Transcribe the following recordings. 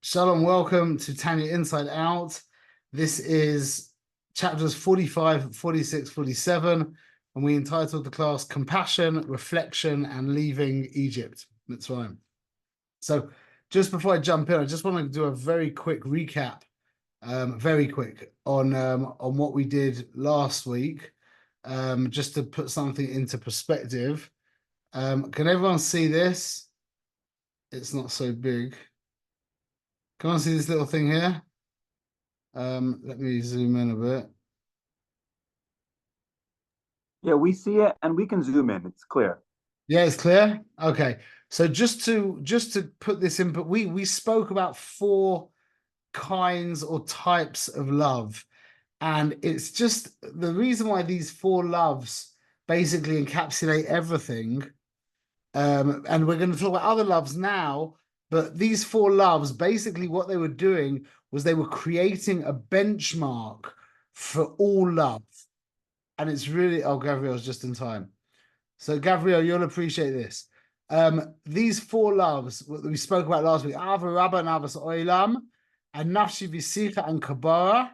Shalom, welcome to Tanya Inside Out. This is chapters 45, 46, 47, and we entitled the class Compassion, Reflection, and Leaving Egypt. That's right. So just before I jump in, I just want to do a very quick recap, very quick, on what we did last week, just to put something into perspective. Can everyone see this? It's not so big. Can I see this little thing here? Let me zoom in a bit. Yeah, we see it and we can zoom in. It's clear. Yeah, it's clear. Okay. So just to put this in, but we spoke about 4 kinds or types of love. And it's just the reason why these 4 loves basically encapsulate everything. And we're going to talk about other loves now, but these 4 loves, basically what they were doing was they were creating a benchmark for all love. And it's really, oh, Gabriel's just in time. So Gabriel, you'll appreciate this. These 4 loves that we spoke about last week, Ava Rabba and Avas Oilam, and Nafshi Visicha and Kabara.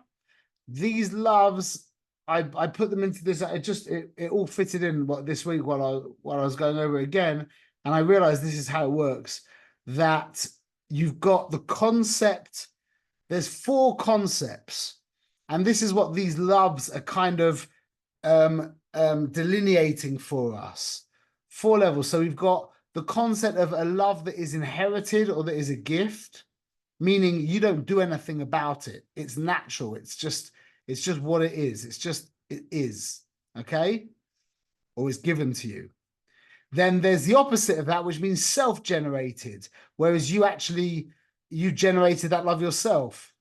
These loves, I put them into this. It all fitted in this week while I was going over it again, and I realized this is how it works. That you've got the concept. There's 4 concepts, and this is what these loves are kind of delineating for us. 4 levels. So we've got the concept of a love that is inherited or that is a gift, meaning you don't do anything about it. It's natural. It's just what it is. It is. Okay? Or it's given to you. Then there's the opposite of that, which means self-generated, whereas you generated that love yourself.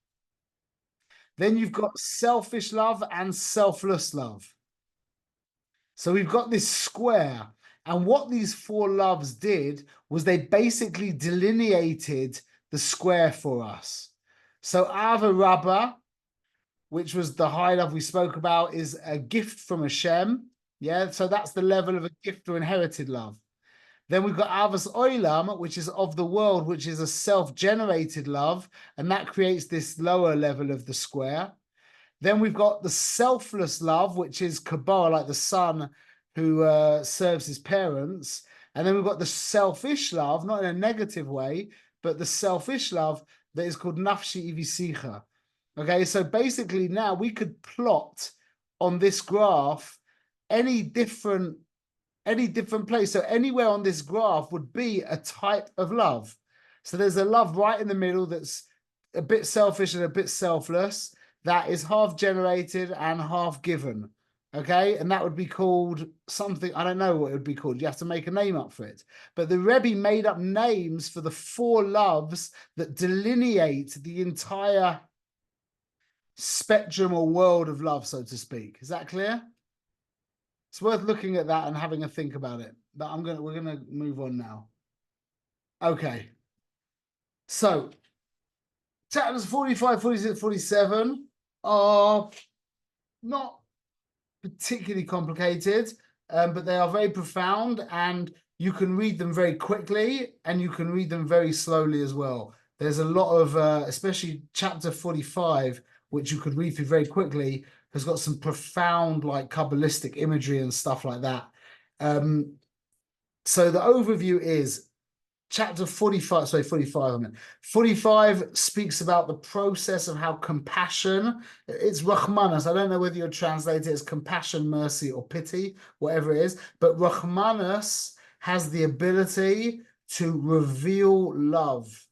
Then you've got selfish love and selfless love. So we've got this square, and what these 4 loves did was they basically delineated the square for us. So Ava Rabbah, which was the high love we spoke about, is a gift from Hashem. Yeah, so that's the level of a gift or inherited love. Then we've got Avas Oilam, which is of the world, which is a self-generated love, and that creates this lower level of the square. Then we've got the selfless love, which is Kabbalah, like the son who serves his parents. And then we've got the selfish love, not in a negative way, but the selfish love that is called Nafshi Ivisicha. Okay, so basically now we could plot on this graph any different place. So anywhere on this graph would be a type of love. So there's a love right in the middle that's a bit selfish and a bit selfless. That is half generated and half given. Okay, and that would be called something, I don't know what it would be called. You have to make a name up for it. But the Rebbe made up names for the 4 loves that delineate the entire spectrum or world of love, so to speak. Is that clear? It's worth looking at that and having a think about it. But we're gonna move on now. Okay. So chapters 45, 46, 47 are not particularly complicated, but they are very profound, and you can read them very quickly and you can read them very slowly as well. There's a lot of, especially chapter 45, which you could read through very quickly, has got some profound, like, Kabbalistic imagery and stuff like that. So the overview is chapter 45, sorry, 45, I meant. 45 speaks about the process of how compassion, it's Rahmanas. I don't know whether you'll translate it as compassion, mercy, or pity, whatever it is, but Rahmanas has the ability to reveal love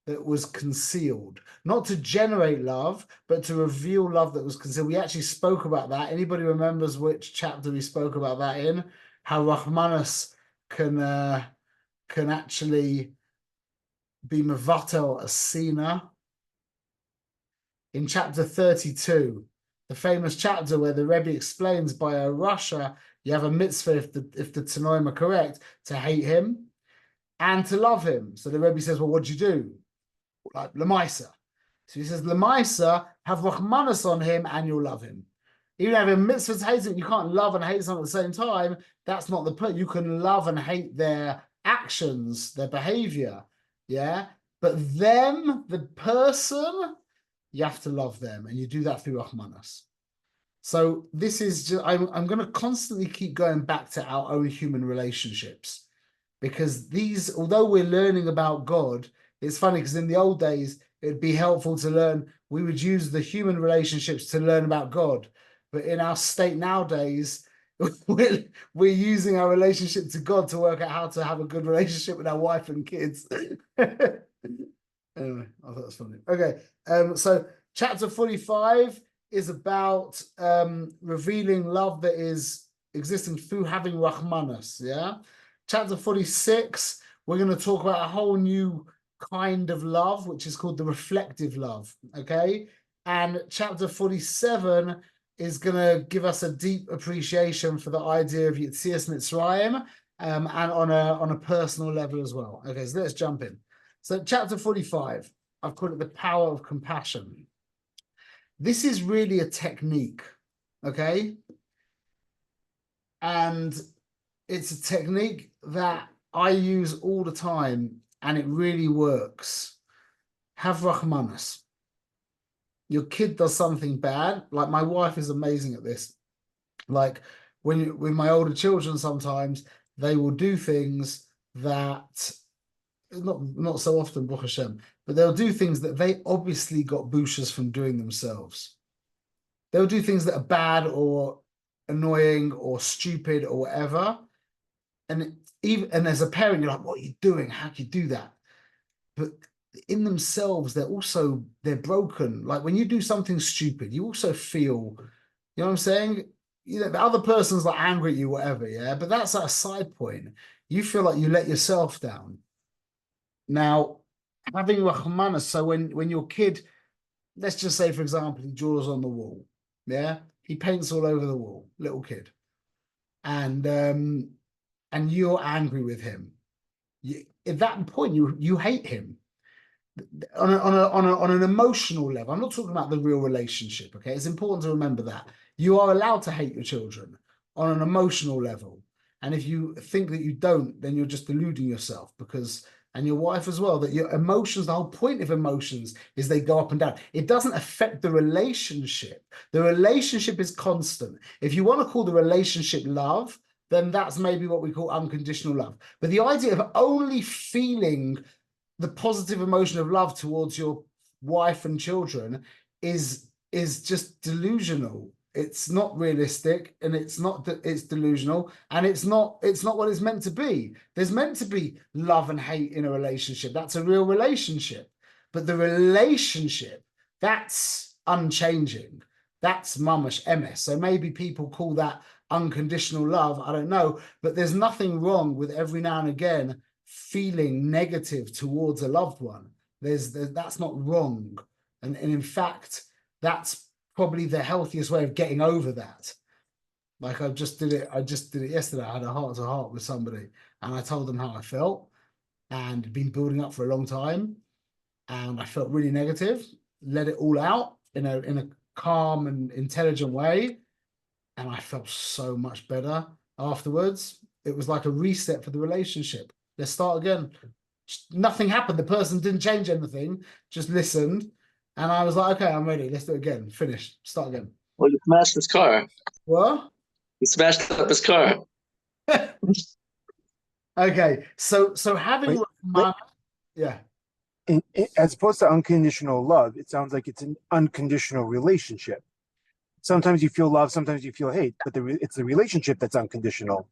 that was concealed. Not to generate love, but to reveal love that was concealed. We actually spoke about that. Anybody remembers which chapter we spoke about that in? How Rahmanas can actually be mevatel a sina. In chapter 32, the famous chapter where the Rebbe explains by a Rasha, you have a mitzvah, if the Tanoim are correct, to hate him and to love him. So the Rebbe says, well, what'd you do? Like Lamaisa. So he says, Lamaisa, have Rahmanas on him and you'll love him. Even having a mitzvah to hate him, you can't love and hate someone at the same time. That's not the point. You can love and hate their actions, their behavior, yeah, But them, the person, you have to love them, and you do that through Rahmanas. So this is just, I'm going to constantly keep going back to our own human relationships, because these, although we're learning about God, it's funny because in the old days, it'd be helpful to learn, we would use the human relationships to learn about God. But in our state nowadays, we're using our relationship to God to work out how to have a good relationship with our wife and kids. Anyway, I thought it was funny. Okay, so chapter 45 is about revealing love that is existing through having Rahmanas, yeah? Chapter 46, we're going to talk about a whole new kind of love, which is called the reflective love, okay? And chapter 47 is going to give us a deep appreciation for the idea of Yetzias Mitzrayim, and on a personal level as well. Okay, so let's jump in. So chapter 45, I've called it the power of compassion. This is really a technique, okay? And it's a technique that I use all the time, and it really works. Have Rahmanas. Your kid does something bad. Like, my wife is amazing at this. Like, with my older children, sometimes they will do things that, not so often, Baruch Hashem, but they'll do things that they obviously got booshes from doing themselves. They'll do things that are bad or annoying or stupid or whatever. And as a parent, you're like, what are you doing? How can you do that? But in themselves, they're broken. Like, when you do something stupid, you also feel, you know what I'm saying? You know, the other person's like angry at you, whatever, yeah. But that's at a side point. You feel like you let yourself down. Now, having Rahmanas, so when your kid, let's just say, for example, he draws on the wall, yeah, he paints all over the wall, little kid, and you're angry with him. At that point, you hate him on an emotional level. I'm not talking about the real relationship. Okay, it's important to remember that you are allowed to hate your children on an emotional level, and if you think that you don't, then you're just deluding yourself, because, and your wife as well, that your emotions, the whole point of emotions is they go up and down. It doesn't affect the relationship. The relationship is constant. If you want to call the relationship love, then that's maybe what we call unconditional love. But the idea of only feeling the positive emotion of love towards your wife and children is just delusional. It's not realistic, and it's delusional, and it's not what it's meant to be. There's meant to be love and hate in a relationship. That's a real relationship. But the relationship, that's unchanging. That's mamash emes. So maybe people call that unconditional love. I don't know. But there's nothing wrong with every now and again feeling negative towards a loved one. That's not wrong. And in fact, that's probably the healthiest way of getting over that. Like, I just did it yesterday. I had a heart-to-heart with somebody, and I told them how I felt, and it'd been building up for a long time, and I felt really negative, let it all out in a calm and intelligent way, and I felt so much better afterwards. It was like a reset for the relationship. Let's start again. Nothing happened. The person didn't change anything, just listened. And I was like, okay, I'm ready. Let's do it again. Finish. Start again. Well, you smashed his car. What? You smashed up his car. Okay. So having yeah. As opposed to unconditional love, it sounds like it's an unconditional relationship. Sometimes you feel love, sometimes you feel hate, but it's the relationship that's unconditional.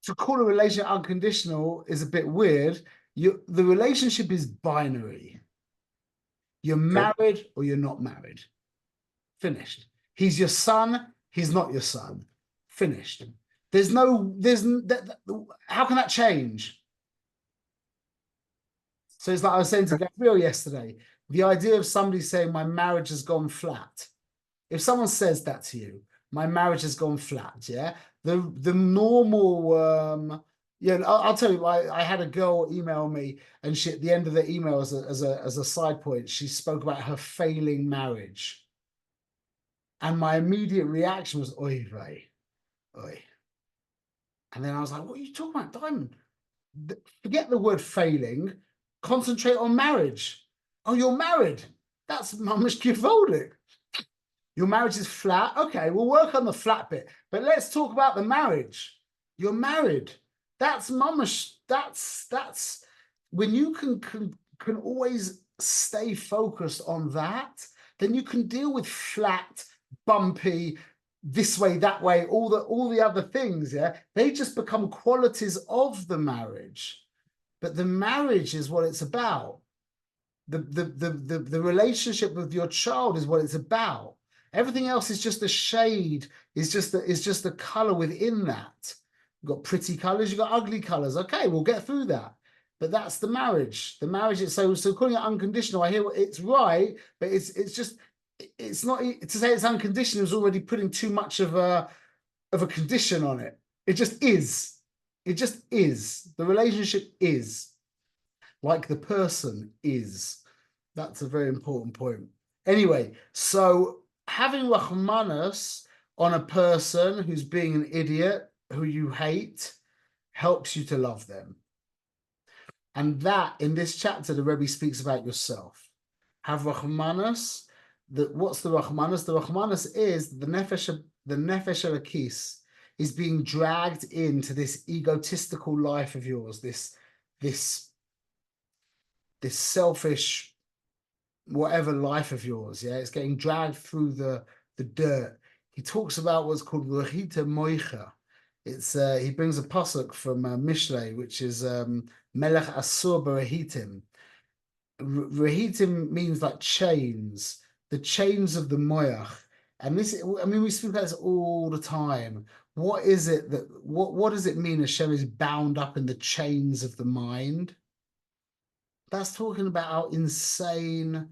To call a relationship unconditional is a bit weird. The relationship is binary. You're married or you're not married. Finished. He's your son. He's not your son. Finished. How can that change? So it's like I was saying to Gabriel yesterday, the idea of somebody saying my marriage has gone flat. If someone says that to you, my marriage has gone flat, yeah? The normal, I'll tell you, I had a girl email me, and she, at the end of the email, as a side point, she spoke about her failing marriage. And my immediate reaction was, oy vey, oy. And then I was like, what are you talking about, Diamond? Forget the word failing. concentrate on marriage. Oh, you're married. That's mamash givoldik. Your marriage is flat. Okay, we'll work on the flat bit, but let's talk about the marriage. You're married. That's mamash. That's when you can always stay focused on that, then you can deal with flat, bumpy, this way, that way, all the other things. Yeah, they just become qualities of the marriage, but the marriage is what it's about. The relationship with your child is what it's about. Everything else is just a shade, is just a color within that. You've got pretty colors, you've got ugly colors. Okay, we'll get through that. But that's the marriage. The marriage is so calling it unconditional. I hear it's right, but it's not to say it's unconditional is already putting too much of a condition on it. It just is. It just is. The relationship is like the person is. That's a very important point. Anyway, so having Rahmanas on a person who's being an idiot, who you hate, helps you to love them. And that, in this chapter, the Rebbe speaks about yourself. Have Rahmanas. What's the Rahmanas? The Rahmanas is the Nefesh Elokis is being dragged into this egotistical life of yours, this selfish whatever life of yours. Yeah, it's getting dragged through the dirt. He talks about what's called Rehita Moicha. It's he brings a pasuk from Mishlei, which is Melech Asur Berehitim. Rehitim means like chains, the chains of the moyach. And this, I mean, we speak about this all the time. What is it that what does it mean Hashem is bound up in the chains of the mind? That's talking about our insane,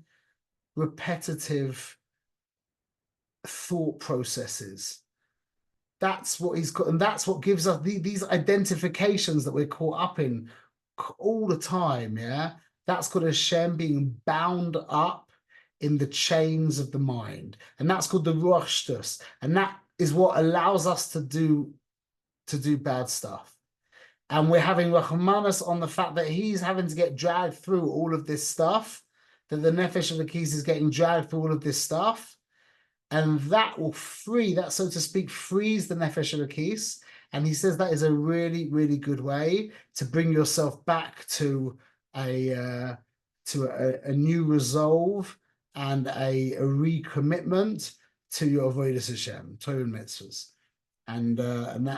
repetitive thought processes. That's what he's got, and that's what gives us these identifications that we're caught up in all the time. Yeah, that's called Hashem being bound up in the chains of the mind, and that's called the Ruach Shtus, and that is what allows us to do bad stuff. And we're having Rahmanas on the fact that he's having to get dragged through all of this stuff, that the Nefesh Elokis is getting dragged through all of this stuff. And that will free, that so to speak, frees the Nefesh Elokis. And he says that is a really, really good way to bring yourself back to a new resolve and a recommitment to your Avodas Hashem, Torah and mitzvahs. And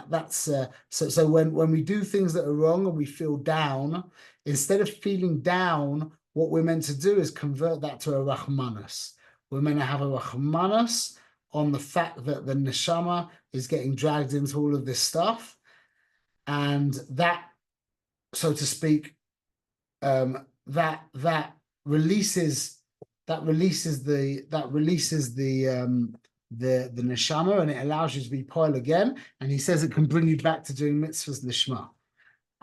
that's so when we do things that are wrong and we feel down, instead of feeling down, what we're meant to do is convert that to a Rahmanas. We're meant to have a Rahmanas on the fact that the neshama is getting dragged into all of this stuff, and that, so to speak, that releases the neshama, and it allows you to be poil again. And he says it can bring you back to doing mitzvahs lishma.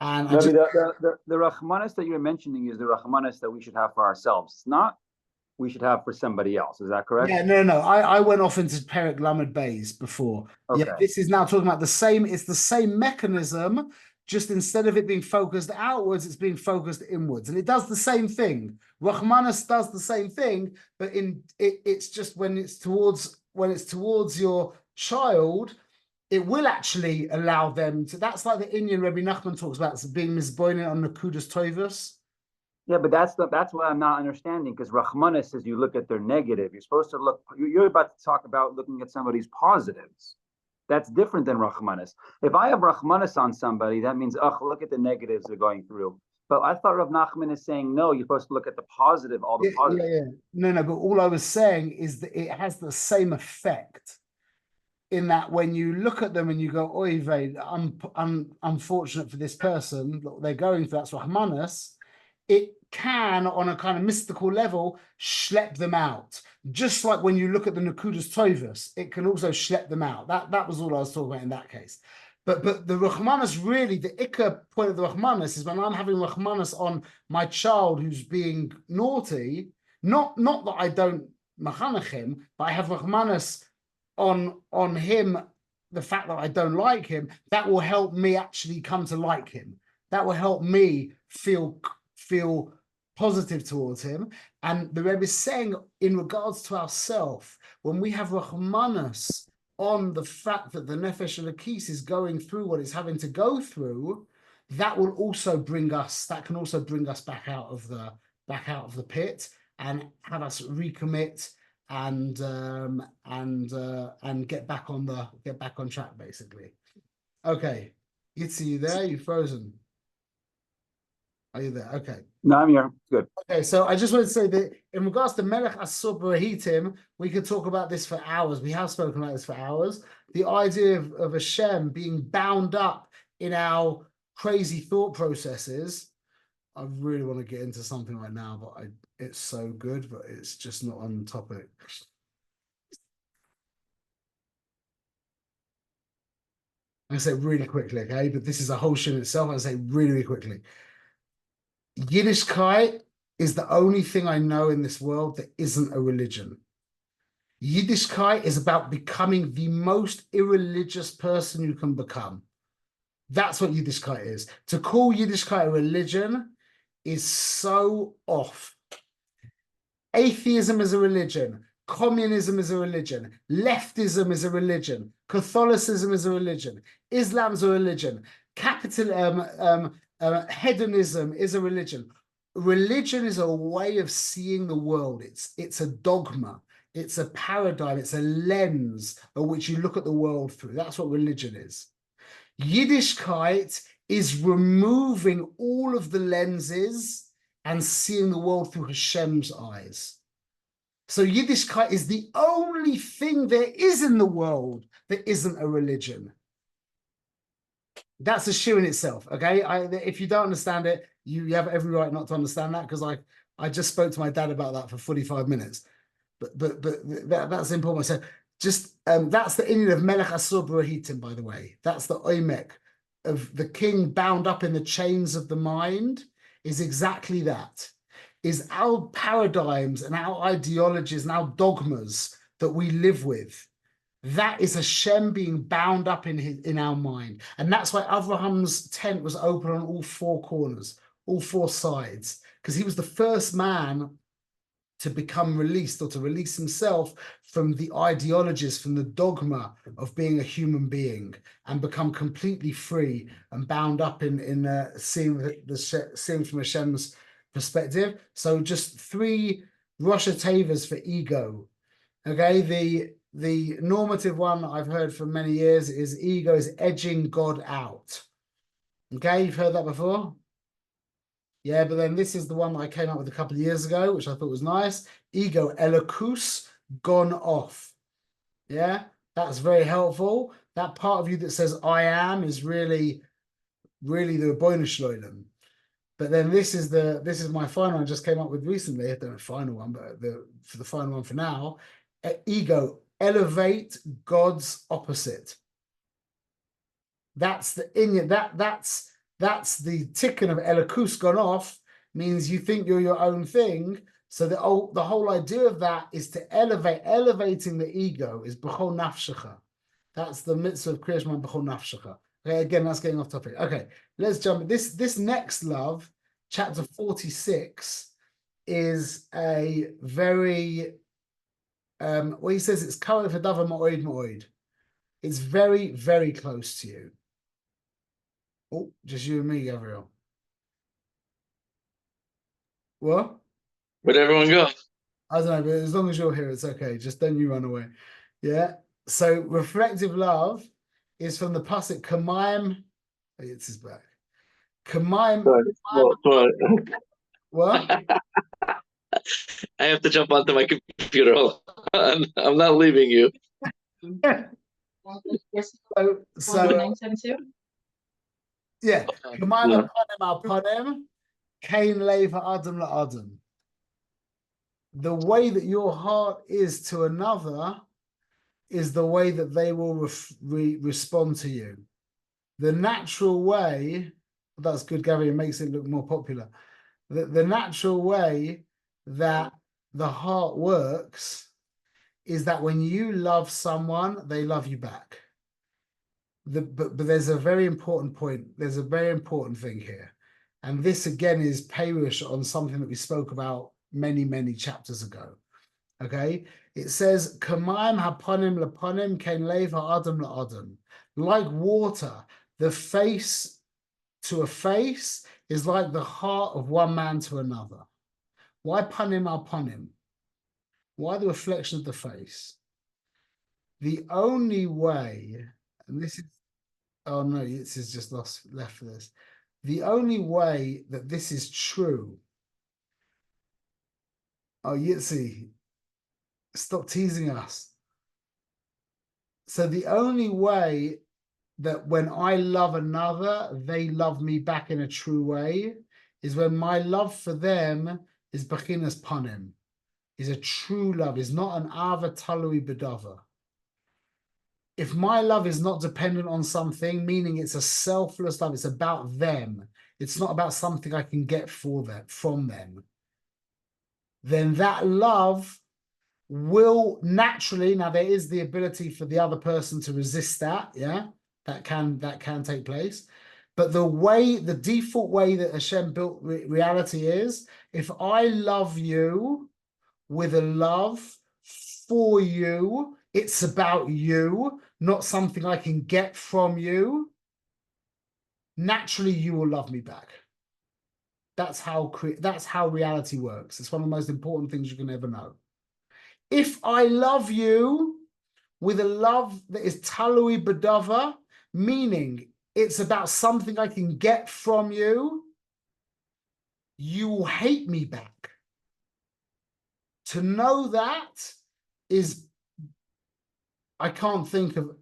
And the Rahmanas that you're mentioning is the Rahmanas that we should have for ourselves. It's not we should have for somebody else. Is that correct? Yeah, no. I went off into Perek Lamed Beis before. Okay. Yeah, this is now talking about the same. It's the same mechanism. Just instead of it being focused outwards, it's being focused inwards, and it does the same thing. Rahmanas does the same thing, but it's just when it's towards your child, it will actually allow them to. That's like the Indian Rebbe Nachman talks about, being misboining on Nakudas Tovos. Yeah, but that's what I'm not understanding, because Rahmanas says you look at their negative. You're supposed to look. You're about to talk about looking at somebody's positives. That's different than Rahmanas. If I have Rahmanas on somebody, that means, look at the negatives they're going through. But I thought Rav Nachman is saying, no, you're supposed to look at the positive, all the positive. Yeah. No, but all I was saying is that it has the same effect, in that when you look at them and you go, oy vey, unfortunate for this person, what they're going through, that's Rahmanas, it can, on a kind of mystical level, schlep them out. Just like when you look at the Nakudas Tovos, it can also schlep them out. That was all I was talking about in that case. But the Rahmanas, really, the Ikka point of the Rahmanas is when I'm having Rahmanas on my child who's being naughty, not that I don't machanech him, but I have Rahmanas on him, the fact that I don't like him, that will help me actually come to like him. That will help me feel positive towards him. And the Rebbe is saying, in regards to ourselves, when we have Rahmanus on the fact that the Nefesh Elokis is going through what it's having to go through, that will also bring us, that can also bring us back out of the pit and have us recommit and get back on track, basically. Okay, Yitzi, you there? You frozen? Are you there? Okay. No, I'm here. Good. Okay, so I just wanted to say that in regards to Melech Asur Barahitim, we could talk about this for hours. We have spoken about this for hours. The idea of Hashem being bound up in our crazy thought processes. I really want to get into something right now, but it's so good, but it's just not on topic. I say really quickly, okay? But this is a whole shit in itself. I say really, really quickly. Yiddishkeit is the only thing I know in this world that isn't a religion. Yiddishkeit is about becoming the most irreligious person you can become. That's what Yiddishkeit is. To call Yiddishkeit a religion is so off. Atheism is a religion. Communism is a religion. Leftism is a religion. Catholicism is a religion. Islam's a religion. Hedonism is a religion. Religion is a way of seeing the world. It's a dogma. It's a paradigm. It's a lens of which you look at the world through. That's what religion is. Yiddishkeit is removing all of the lenses and seeing the world through Hashem's eyes. So Yiddishkeit is the only thing there is in the world that isn't a religion. That's a shoe in itself, okay? If you don't understand it, you have every right not to understand that, because I just spoke to my dad about that for 45 minutes. But that's important. So just that's the Indian of Melech Asur Barahitim, by the way. That's the Oimek of the king bound up in the chains of the mind, is exactly that. Is our paradigms and our ideologies and our dogmas that we live with. That is Hashem being bound up in our mind. And that's why Abraham's tent was open on all four corners, all four sides, because he was the first man to become released, or to release himself from the ideologies, from the dogma of being a human being, and become completely free and bound up in seeing from Hashem's perspective. So just 3 Rosh Tevas for ego. Okay, the normative one I've heard for many years is ego is edging God out. Okay, you've heard that before? Yeah, but then this is the one that I came up with a couple of years ago, which I thought was nice. Ego, Elokus, gone off. Yeah, that's very helpful. That part of you that says I am is really the Rebbeinu Shloim. But then this is my final one I just came up with recently. I don't know the final one, but for the final one for now. Ego, elevate God's opposite. That's the Inyan. That's the tikkun of Elokus gone off, means you think you're your own thing. So the whole idea of that is to elevating the ego is b'chol nafshecha. That's the mitzvah of Kriyash Man b'chol nafshecha. Okay, again, that's getting off topic. Okay, let's jump. This next love, chapter 46, is a very he says it's karev hadavar ma'od ma'od. It's very, very close to you. Oh, just you and me, Gabriel. What? Where'd everyone go? I don't know, but as long as you're here, it's okay. Just don't you run away. Yeah. So reflective love is from the pasuk Kamayim. Oh, it's his back. Kamayim. What? I have to jump onto my computer. Hold on. I'm not leaving you. So yeah. Kamayim al-panem, Kain leiv ha'adam la'adam. The way that your heart is to another is the way that they will respond to you. The natural way, that's good, Gary, it makes it look more popular. The natural way that the heart works is that when you love someone, they love you back. But there's a very important point. There's a very important thing here. And this again is Perush on something that we spoke about many, many chapters ago. Okay, it says, Kamayim haponim laponim ken lev ha'adam la'adam. Like water, the face to a face is like the heart of one man to another. Why panim haponim? Why the reflection of the face? The only way, and this is, oh no, this is just left for this. The only way that this is true. Oh, Yitzi, stop teasing us. So the only way that when I love another, they love me back in a true way is when my love for them is bechinas panim, is a true love, is not an ava talui bedava. If my love is not dependent on something, meaning it's a selfless love, it's about them, it's not about something I can get for them, from them, then that love will naturally, now there is the ability for the other person to resist that, yeah, that can take place. But the default way that Hashem built reality is, if I love you with a love for you, it's about you, not something I can get from you, naturally you will love me back. That's how reality works. It's one of the most important things you can ever know. If I love you with a love that is talui bedava, meaning it's about something I can get from you, you will hate me back. To know that is, I can't think of,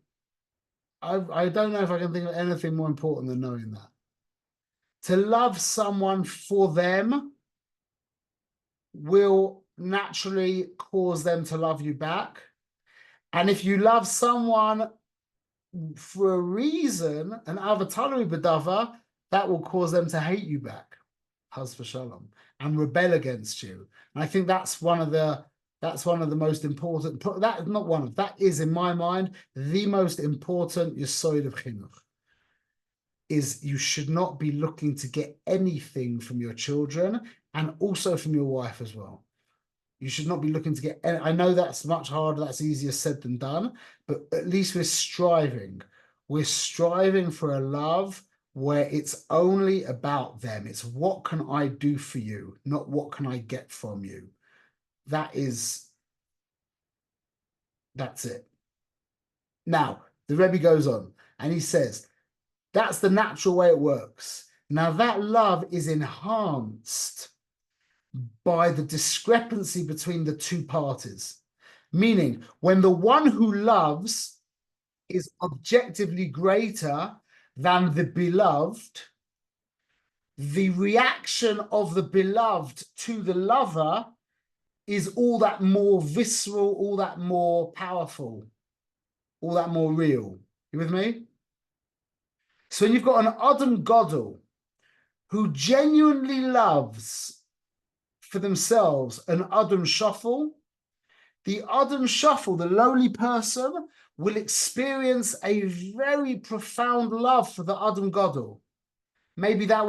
I don't know if I can think of anything more important than knowing that. To love someone for them will naturally cause them to love you back. And if you love someone for a reason, an avatalui bedava, that will cause them to hate you back, Chas v'shalom, and rebel against you. And I think that's one of the most important, that is in my mind the most important yesod of chinuch, is you should not be looking to get anything from your children and also from your wife as well. You should not be looking to get, I know that's much harder, that's easier said than done, but at least we're striving. We're striving for a love where it's only about them. It's what can I do for you, not what can I get from you. That's it. Now, the Rebbe goes on and he says, that's the natural way it works. Now that love is enhanced by the discrepancy between the two parties. Meaning, when the one who loves is objectively greater than the beloved, the reaction of the beloved to the lover is all that more visceral, all that more powerful, all that more real. You with me? So when you've got an Adam Godel who genuinely loves for themselves an Adam Shuffle, the Adam Shuffle, the lowly person, will experience a very profound love for the Adam Godel. Maybe that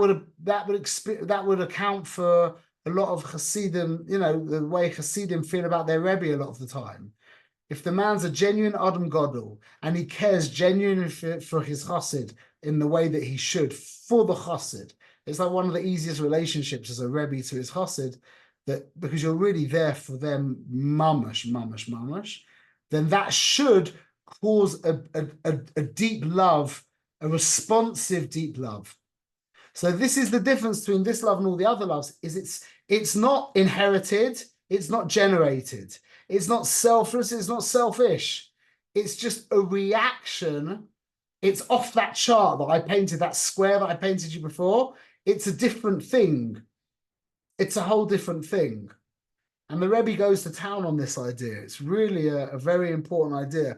would account for a lot of Hasidim, you know, the way Hasidim feel about their Rebbe a lot of the time. If the man's a genuine Adam Godel and he cares genuinely for his Chassid in the way that he should for the Chassid, it's like one of the easiest relationships as a Rebbe to his Chassid, that because you're really there for them, mamash, then that should cause a deep love, a responsive deep love. So this is the difference between this love and all the other loves, is it's not inherited, it's not generated, it's not selfless, it's not selfish. It's just a reaction. It's off that chart that I painted, that square that I painted you before. It's a different thing. It's a whole different thing. And the Rebbe goes to town on this idea. It's really a very important idea.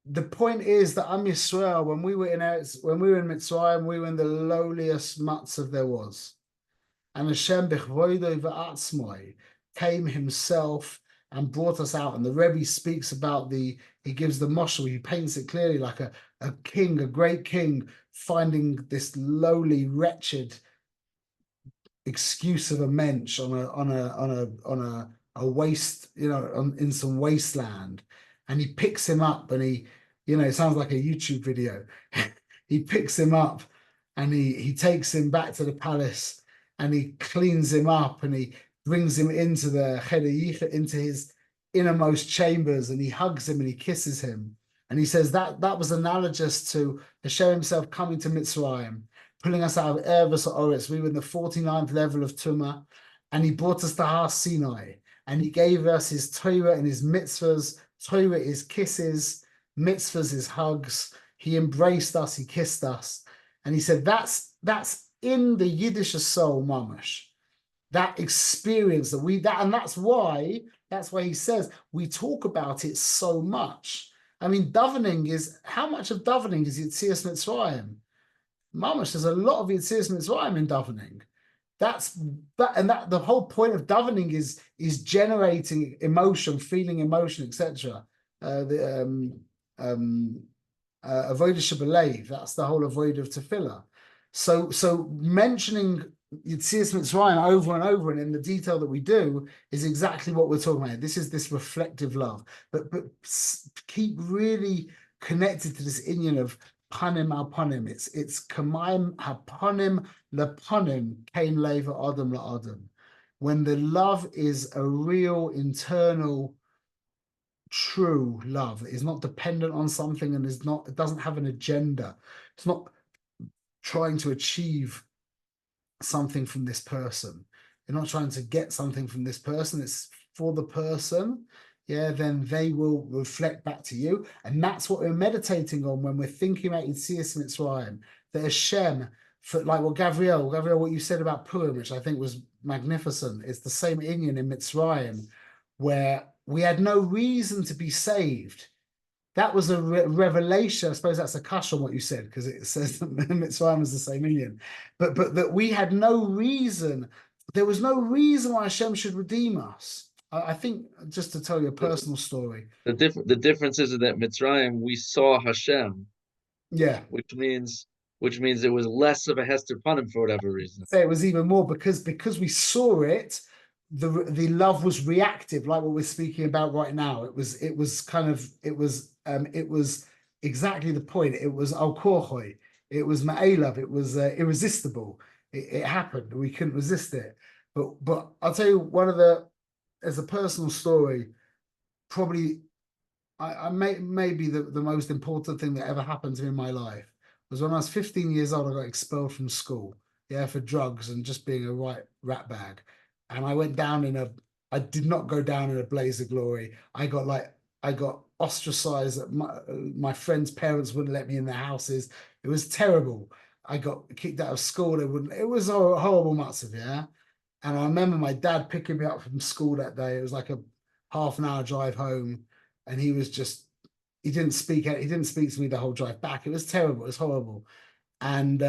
The point is that Am Yisrael, when we were in Mitzrayim, we were in the lowliest matzah there was. And Hashem b'chvoidoi v'atzmoi came himself and brought us out. And the Rebbe speaks about he gives the mashal, he paints it clearly like a king, a great king, finding this lowly, wretched excuse of a mensch on a waste, you know, in some wasteland, and he picks him up, and he, you know, it sounds like a YouTube video. He picks him up, and he takes him back to the palace, and he cleans him up, and he brings him into the Cheder Yichud, into his innermost chambers, and he hugs him and he kisses him. And he says that was analogous to Hashem himself coming to Mitzrayim, pulling us out of Eretz Oretz. We were in the 49th level of Tumah, and he brought us to Har Sinai, and he gave us his Torah and his mitzvahs. Torah is kisses, mitzvahs is hugs. He embraced us, he kissed us. And he said that's in the Yiddish soul, mamash. That experience and that's why he says we talk about it so much. I mean, davening is, how much of davening is Yetzias Mitzrayim? Mamash, there's a lot of Yetzias Mitzrayim in davening. That the whole point of davening is generating emotion, feeling emotion, etc. Avodah Shabalev, that's the whole avodah of tefillah. So mentioning Yetzias Mitzrayim over and over and in the detail that we do is exactly what we're talking about. This is this reflective love, but keep really connected to this inyan of panim al panim. It's kamayim hapanim lepanim kain leva adam la adam. When the love is a real internal, true love, it is not dependent on something, and it doesn't have an agenda. It's not trying to achieve something from this person. You're not trying to get something from this person. It's for the person. Yeah, then they will reflect back to you. And that's what we're meditating on when we're thinking about Yetzias Mitzrayim. That Hashem, for like what Gabriel, what you said about Purim, which I think was magnificent. It's the same inyan in Mitzrayim, where we had no reason to be saved. That was a revelation. I suppose that's a kash on what you said, because it says that Mitzrayim was the same million. But that we had no reason. There was no reason why Hashem should redeem us. I think, just to tell you a personal story. The difference is that Mitzrayim, we saw Hashem. Yeah. Which means it was less of a Hester Panim for whatever reason. Say it was even more because we saw it. The love was reactive, like what we're speaking about right now. It was exactly the point. It was al korchoi. It was ma'elav. It was irresistible. It happened. We couldn't resist it. But I'll tell you as a personal story, probably maybe the most important thing that ever happened to me in my life was when I was 15 years old. I got expelled from school, for drugs and just being a right rat bag. And I went down I did not go down in a blaze of glory. I got ostracized. My friends' parents wouldn't let me in their houses. It was terrible. I got kicked out of school. It was a horrible matzav, yeah. And I remember my dad picking me up from school that day. It was like a half an hour drive home. And he didn't speak to me the whole drive back. It was terrible. It was horrible. And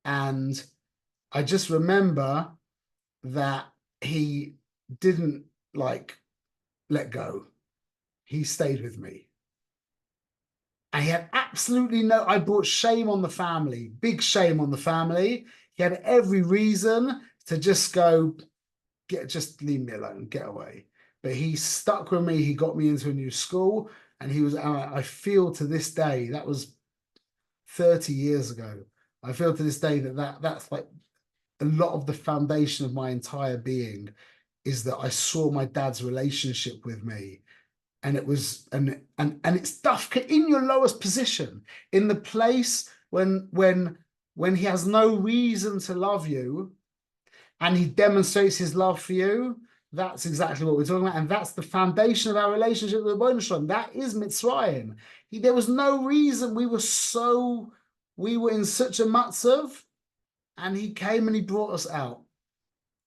I just remember that he didn't let go. He stayed with me. And he had absolutely I brought shame on the family, big shame on the family. He had every reason to just just leave me alone, get away. But he stuck with me. He got me into a new school, and I feel to this day, that was 30 years ago. I feel to this day that's like a lot of the foundation of my entire being, is that I saw my dad's relationship with me. And it was, and it's dafka in your lowest position, in the place when he has no reason to love you, and he demonstrates his love for you. That's exactly what we're talking about, and that's the foundation of our relationship with the Ribono Shel Olam. That is Mitzrayim. There was no reason. We were in such a matzav, and he came and he brought us out.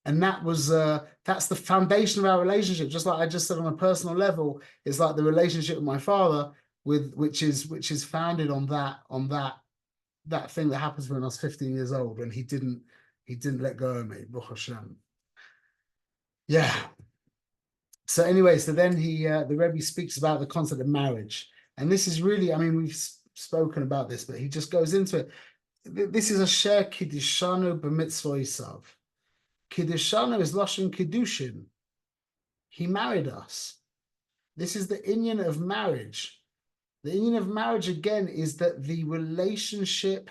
And that's the foundation of our relationship. Just like I just said, on a personal level, it's like the relationship with my father, which is founded on that thing that happens when I was 15 years old, and he didn't let go of me, Baruch Hashem. Yeah. So anyway, then the Rebbe speaks about the concept of marriage, and this is really, I mean, we've spoken about this, but he just goes into it. this is a share Kiddushanu b'mitzvah isav. Kiddushanu is Lashon Kiddushin. He married us. This is the inyan of marriage. The inyan of marriage again is that the relationship,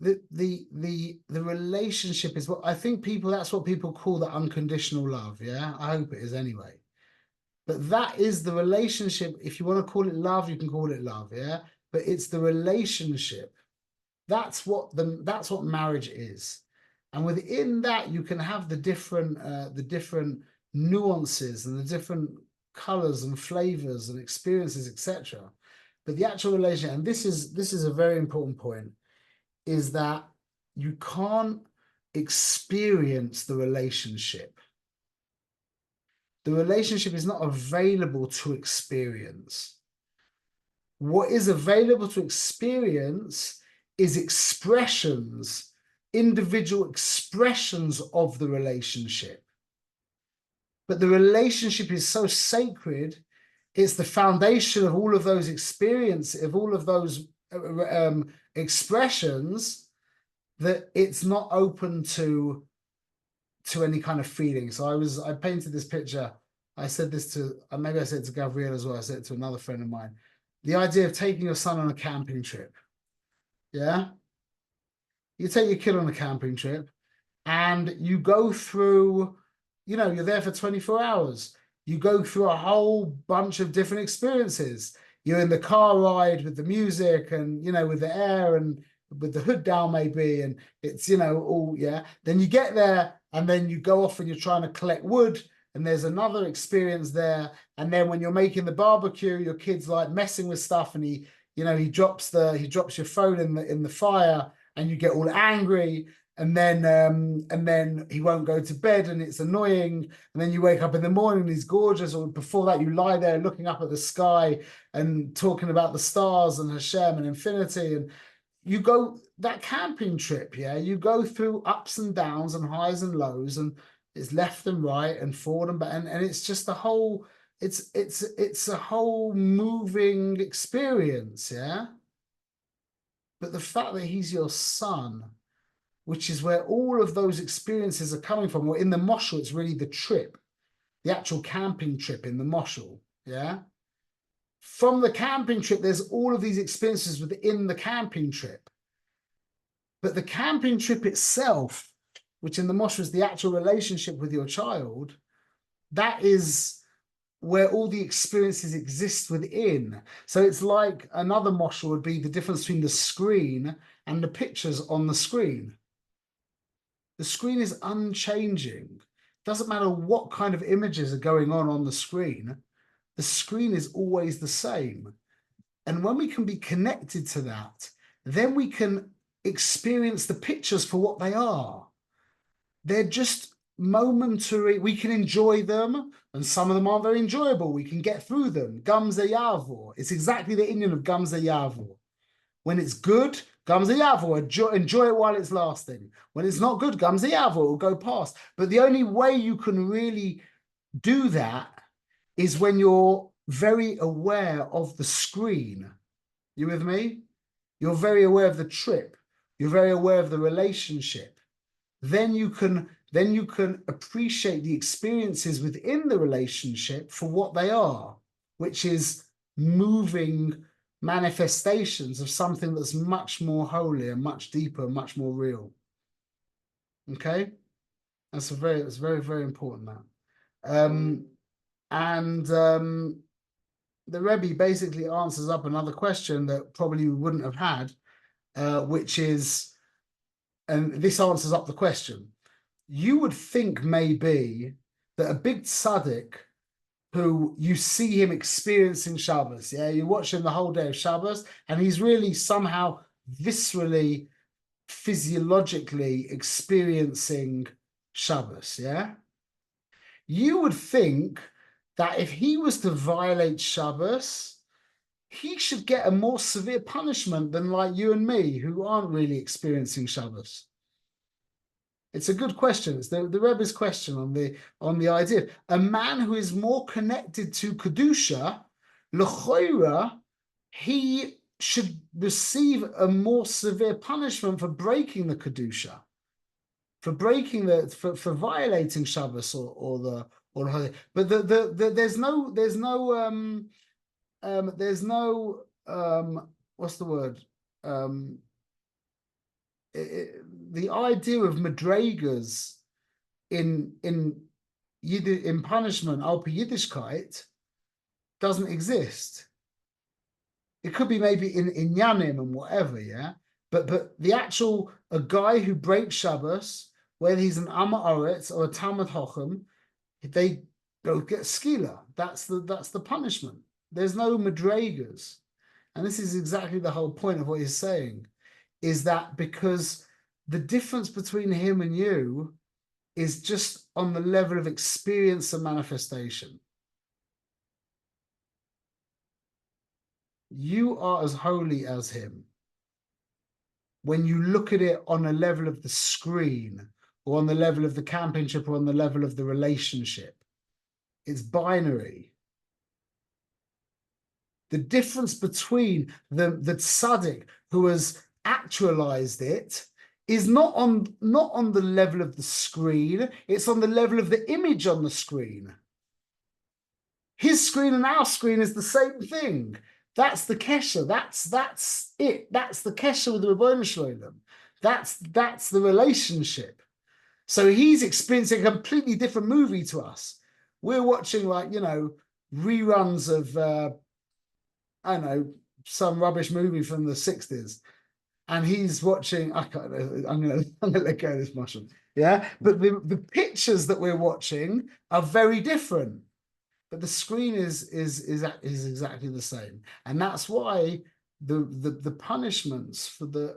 the relationship is what I think people, that's what people call the unconditional love. Yeah, I hope it is anyway. But that is the relationship. If you want to call it love, you can call it love. Yeah, but it's the relationship. That's what marriage is. And within that, you can have the different nuances and the different colors and flavors and experiences, etc. But the actual relationship, and this is a very important point, is that you can't experience the relationship. The relationship is not available to experience. What is available to experience is expressions, individual expressions of the relationship. But the relationship is so sacred, it's the foundation of all of those experiences, of all of those expressions, that it's not open to any kind of feeling. So I painted this picture. I said this to, maybe I said it to Gabrielle as well. I said it to another friend of mine. The idea of taking your son on a camping trip. Yeah. You take your kid on a camping trip and you go through, you're there for 24 hours. You go through a whole bunch of different experiences. You're in the car ride with the music and, with the air and with the hood down maybe. And it's, all, yeah. Then you get there and then you go off and you're trying to collect wood and there's another experience there. And then when you're making the barbecue, your kid's like messing with stuff and he drops your phone in the fire and you get all angry. And then he won't go to bed and it's annoying. And then you wake up in the morning and he's gorgeous. Or before that, you lie there looking up at the sky and talking about the stars and Hashem and infinity. And you go that camping trip, yeah, you go through ups and downs and highs and lows, and it's left and right and forward and back. And it's just a whole, it's a whole moving experience, yeah. But the fact that he's your son, which is where all of those experiences are coming from. Or in the moshel, it's really the trip, the actual camping trip in the moshel, yeah? From the camping trip, there's all of these experiences within the camping trip. But the camping trip itself, which in the moshel is the actual relationship with your child, that is where all the experiences exist within. So it's like another moshel would be the difference between the screen and the pictures on the screen. The screen is unchanging. Doesn't matter what kind of images are going on the screen is always the same. And when we can be connected to that, then we can experience the pictures for what they are. They're just momentary. We can enjoy them, and some of them aren't very enjoyable. We can get through them. Gamze Yavor. It's exactly the Indian of Gamze Yavor. When it's good, Gamze Yavor, enjoy it while it's lasting. When it's not good, Gamze Yavor will go past. But the only way you can really do that is when you're very aware of the screen. You with me? You're very aware of the trip. You're very aware of the relationship. Then you can appreciate the experiences within the relationship for what they are, which is moving manifestations of something that's much more holy and much deeper and much more real. Okay, that's very, very important. That the Rebbe basically answers up another question that probably we wouldn't have had, which is, and this answers up the question. You would think maybe that a big tzaddik who you see him experiencing Shabbos, yeah, you watch him the whole day of Shabbos, and he's really somehow viscerally, physiologically experiencing Shabbos, yeah? You would think that if he was to violate Shabbos, he should get a more severe punishment than like you and me, who aren't really experiencing Shabbos. It's a good question. It's the Rebbe's question on the idea. A man who is more connected to Kedusha, l'choira, he should receive a more severe punishment for breaking the kedusha, for breaking for violating Shabbos or the holiday. But there's no what's the word? The idea of madregas in punishment, al pi Yiddishkeit, doesn't exist. It could be maybe in Yanim and whatever, yeah. But the actual a guy who breaks Shabbos, whether he's an Amma Oretz or a Talmud Chochem, they both get skila. That's the punishment. There's no madregas, and this is exactly the whole point of what he's saying, is that because the difference between him and you is just on the level of experience and manifestation. You are as holy as him. When you look at it on a level of the screen, or on the level of the championship, or on the level of the relationship, it's binary. The difference between the tzaddik who has actualized it is not on the level of the screen, it's on the level of the image on the screen. His screen and our screen is the same thing. That's the kesher. That's it. That's the kesher with the Rebbeinu Shalom. That's the relationship. So he's experiencing a completely different movie to us. We're watching, like, reruns of I don't know, some rubbish movie from the 60s, and he's watching. I'm gonna let go of this mushroom. Yeah, but the pictures that we're watching are very different. But the screen is exactly the same, and that's why the punishments for the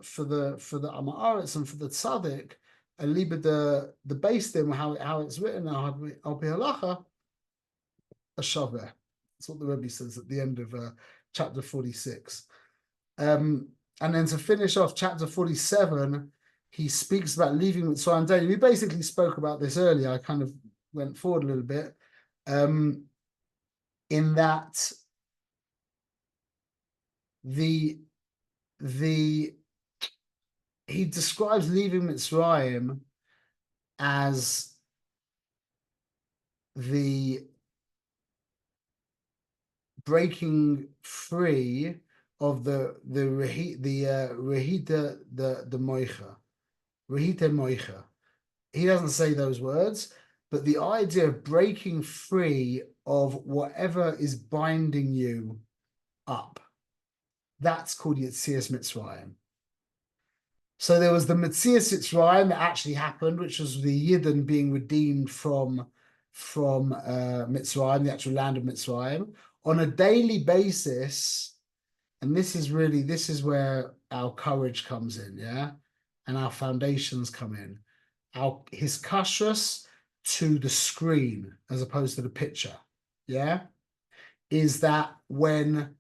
Amma Oretz and for the tzaddik, aliba the base them how it's written al pi halacha, a shaveh. That's what the Rebbe says at the end of chapter 46. And then to finish off chapter 47, he speaks about leaving Mitzrayim daily. We basically spoke about this earlier. I kind of went forward a little bit. In that he describes leaving Mitzrayim as the breaking free of the moicha. He doesn't say those words, but the idea of breaking free of whatever is binding you up, that's called Yetzias Mitzrayim. So there was the Metzias Mitzrayim that actually happened, which was the Yidden being redeemed from Mitzrayim, the actual land of Mitzrayim, on a daily basis. And this is where our courage comes in, yeah, and our foundations come in. His kashrus to the screen as opposed to the picture, yeah, is that when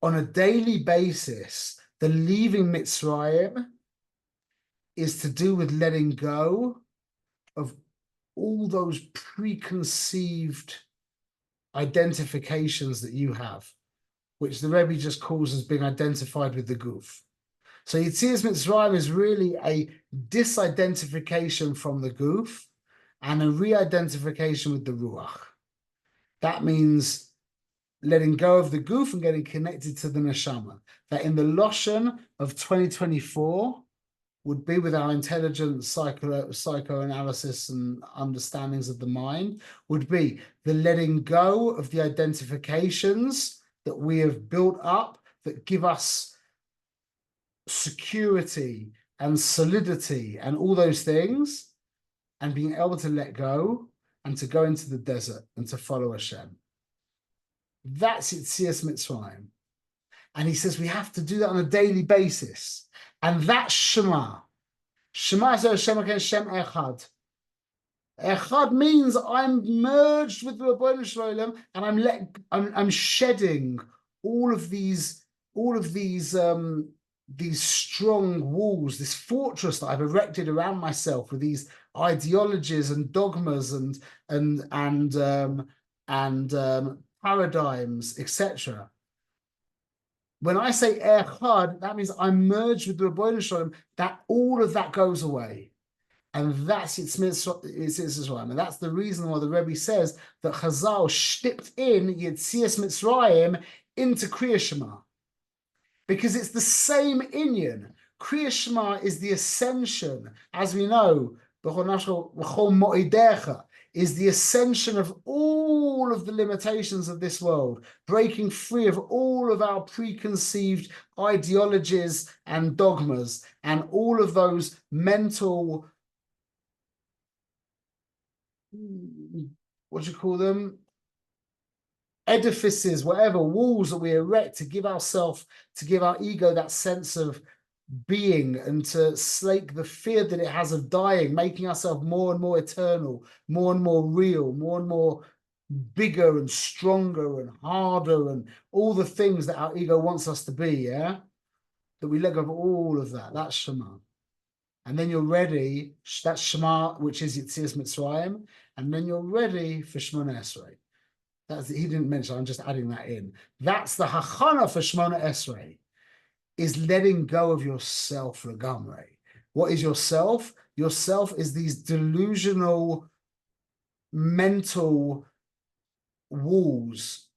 on a daily basis, the leaving Mitzrayim is to do with letting go of all those preconceived identifications that you have, which the Rebbe just calls as being identified with the guf. So Yetzias Mitzrayim is really a disidentification from the guf and a re-identification with the ruach. That means letting go of the guf and getting connected to the neshama. That in the Loshen of 2024 would be with our intelligent psychoanalysis and understandings of the mind, would be the letting go of the identifications that we have built up that give us security and solidity and all those things, and being able to let go and to go into the desert and to follow Hashem. That's Yetzias Mitzrayim. And he says we have to do that on a daily basis. And that's Shema. Shema is Hashem against Shem Echad. Echad means I'm merged with the Rebbeinu Shalom, and I'm shedding all of these strong walls, this fortress that I've erected around myself with these ideologies and dogmas and paradigms, etc. When I say echad, that means I'm merged with the Rebbeinu Shalom, that all of that goes away. And that's it's Mitzrayim. And that's the reason why the Rebbe says that Chazal shipped in Yetzias Mitzrayim into Kriya Shema. Because it's the same inyan. Kriya Shema is the ascension, as we know, is the ascension of all of the limitations of this world, breaking free of all of our preconceived ideologies and dogmas, and all of those mental, what do you call them? Edifices, whatever, walls that we erect to give ourselves, to give our ego that sense of being, and to slake the fear that it has of dying, making ourselves more and more eternal, more and more real, more and more bigger and stronger and harder, and all the things that our ego wants us to be, yeah? That we let go of all of that. That's Shema. And then you're ready, that's Shema, which is Yetzias Mitzrayim, and then you're ready for Shemona Esrei. He didn't mention, I'm just adding that in. That's the hachana for Shemona Esrei, is letting go of yourself legamrei. What is yourself? Yourself is these delusional mental walls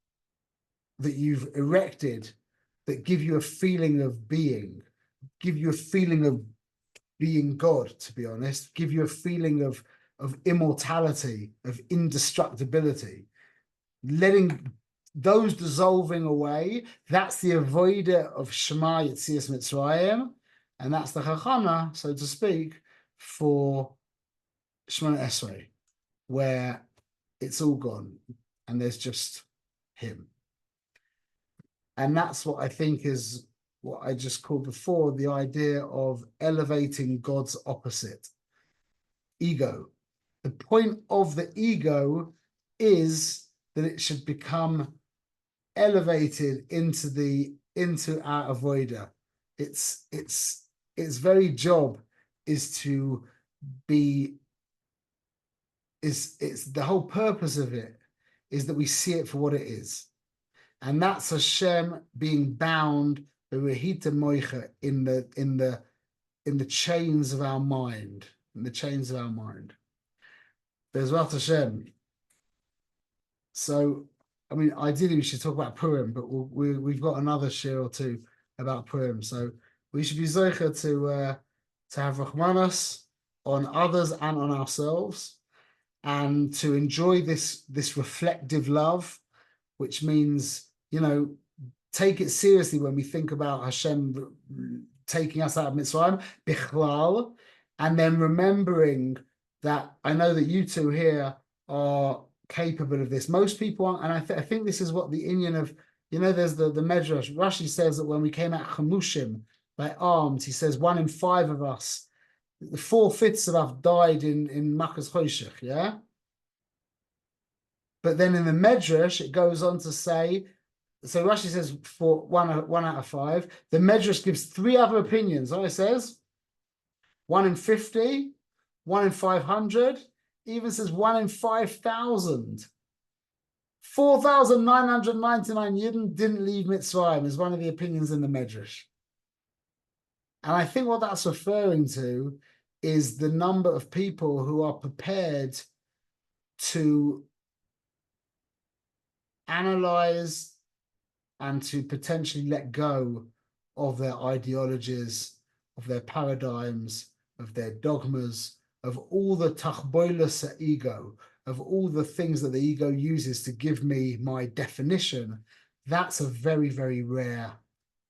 that you've erected that give you a feeling of being, give you a feeling of being God, to be honest, give you a feeling of immortality, of indestructibility. Letting those dissolving away, that's the avoider of Shema Yetzias Mitzrayim, and that's the chachana, so to speak, for Shemona Esrei, where it's all gone and there's just him. And that's what I think is what I just called before, the idea of elevating God's opposite, ego. The point of the ego is that it should become elevated into our avoider. Its very job is to be, it's the whole purpose of it is that we see it for what it is. And that's Hashem being bound in the chains of our mind, in the chains of our mind. Bezrat Hashem. So, I mean, ideally we should talk about Purim, but we've got another shir or two about Purim. So we should be zeicher to have Rachmanos on others and on ourselves, and to enjoy this reflective love, which means, you know, take it seriously when we think about Hashem taking us out of Mitzrayim, Bichlal, and then remembering that I know that you two here are capable of this. Most people aren't, and I think this is what the inyan of, you know, there's the Medrash. Rashi says that when we came out Chamushim, by arms, he says 1 in 5 of us, 4/5 of us died in Makas Choshech, yeah? But then in the Medrash, it goes on to say, so Rashi says for 1 out of 5. The Medrash gives 3 other opinions. It says 1 in 50, 1 in 500, even says 1 in 5,000. 4,999 Yidden didn't leave Mitzrayim is one of the opinions in the Medrash. And I think what that's referring to is the number of people who are prepared to analyze and to potentially let go of their ideologies, of their paradigms, of their dogmas, of all the tachboilus ego, of all the things that the ego uses to give me my definition. That's a very, very rare,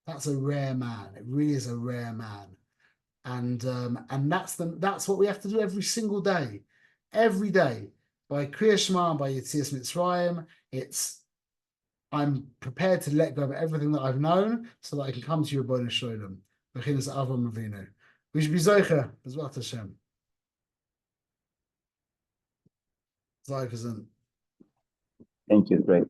that's a rare man. It really is a rare man. And that's what we have to do every single day. Every day. By Kriya Shema, by Yetzias Mitzrayim, I'm prepared to let go of everything that I've known so that I can come to you, Rebbeinu Shalom. Bechinas Avram Avinu. We should be zeicher, Bezrat Hashem. Thank you, great.